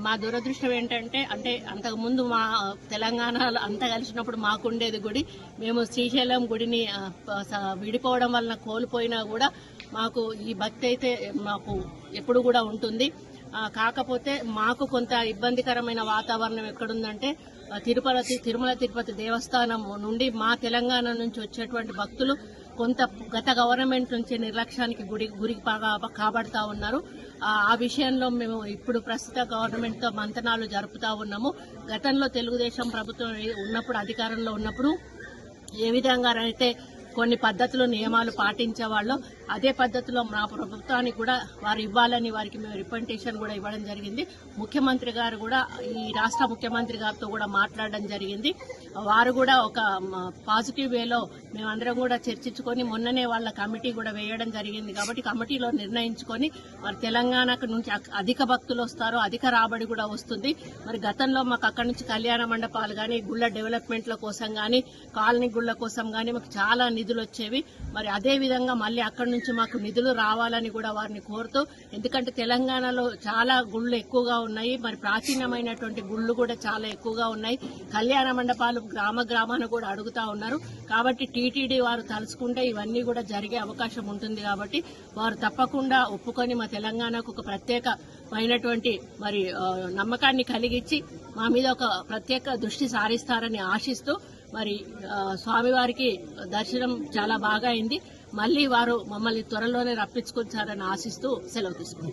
మా దురదృష్టం ఏంటంటే అంతకుముందు మా తెలంగాణలో అంతా కలిసినప్పుడు మాకుండేది గుడి. మేము శ్రీశైలం గుడిని విడిపోవడం వలన కోల్పోయినా కూడా మాకు ఈ భక్తి అయితే మాకు ఎప్పుడు కూడా ఉంటుంది. కాకపోతే మాకు కొంత ఇబ్బందికరమైన వాతావరణం ఎక్కడుందంటే తిరుమల తిరుపతి దేవస్థానం నుండి మా తెలంగాణ నుంచి వచ్చేటువంటి భక్తులు కొంత గత గవర్నమెంట్ నుంచి నిర్లక్ష్యానికి గురికి కాబడతా ఉన్నారు. ఆ విషయంలో మేము ఇప్పుడు ప్రస్తుత గవర్నమెంట్ తో మంతనాలు జరుపుతా ఉన్నాము. గతంలో తెలుగుదేశం ప్రభుత్వం ఉన్నప్పుడు అధికారంలో ఉన్నప్పుడు ఏ విధంగా అయితే కొన్ని పద్ధతులు నియమాలు పాటించేవాళ్ళు అదే పద్ధతిలో మా ప్రభుత్వానికి కూడా వారు ఇవ్వాలని వారికి మేము రిప్రజెంటేషన్ కూడా ఇవ్వడం జరిగింది. ముఖ్యమంత్రి గారు కూడా ఈ రాష్ట్ర ముఖ్యమంత్రి గారితో కూడా మాట్లాడడం జరిగింది. వారు కూడా ఒక పాజిటివ్ వేలో మేమందరం కూడా చర్చించుకొని మొన్ననే వాళ్ళ కమిటీ కూడా వేయడం జరిగింది. కాబట్టి కమిటీలో నిర్ణయించుకొని మరి తెలంగాణకు నుంచి అధిక భక్తులు వస్తారు, అధిక రాబడి కూడా వస్తుంది. మరి గతంలో మాకు అక్కడి నుంచి కళ్యాణ మండపాలు కానీ గుళ్ళ డెవలప్మెంట్ల కోసం కానీ కాలనీ గుళ్ళ కోసం కానీ మాకు చాలా నిధులు వచ్చేవి. మరి అదే విధంగా మళ్ళీ అక్కడి నుంచి మాకు నిధులు రావాలని కూడా వారిని కోరుతూ, ఎందుకంటే తెలంగాణలో చాలా గుళ్ళు ఎక్కువగా ఉన్నాయి, మరి ప్రాచీనమైనటువంటి గుళ్ళు కూడా చాలా ఎక్కువగా ఉన్నాయి. కళ్యాణ మండపాలు గ్రామాన్ని కూడా అడుగుతా ఉన్నారు. కాబట్టి టీటీడీ వారు తలుచుకుంటే ఇవన్నీ కూడా జరిగే అవకాశం ఉంటుంది. కాబట్టి వారు తప్పకుండా ఒప్పుకొని మా తెలంగాణకు ఒక ప్రత్యేకమైనటువంటి మరి నమ్మకాన్ని కలిగించి మా మీద ఒక ప్రత్యేక దృష్టి సారిస్తారని ఆశిస్తూ మరి స్వామివారికి దర్శనం చాలా బాగా అయింది. మళ్లీ వారు మమ్మల్ని త్వరలోనే రప్పించుకొచ్చారని ఆశిస్తూ సెలవు తీసుకుంటారు.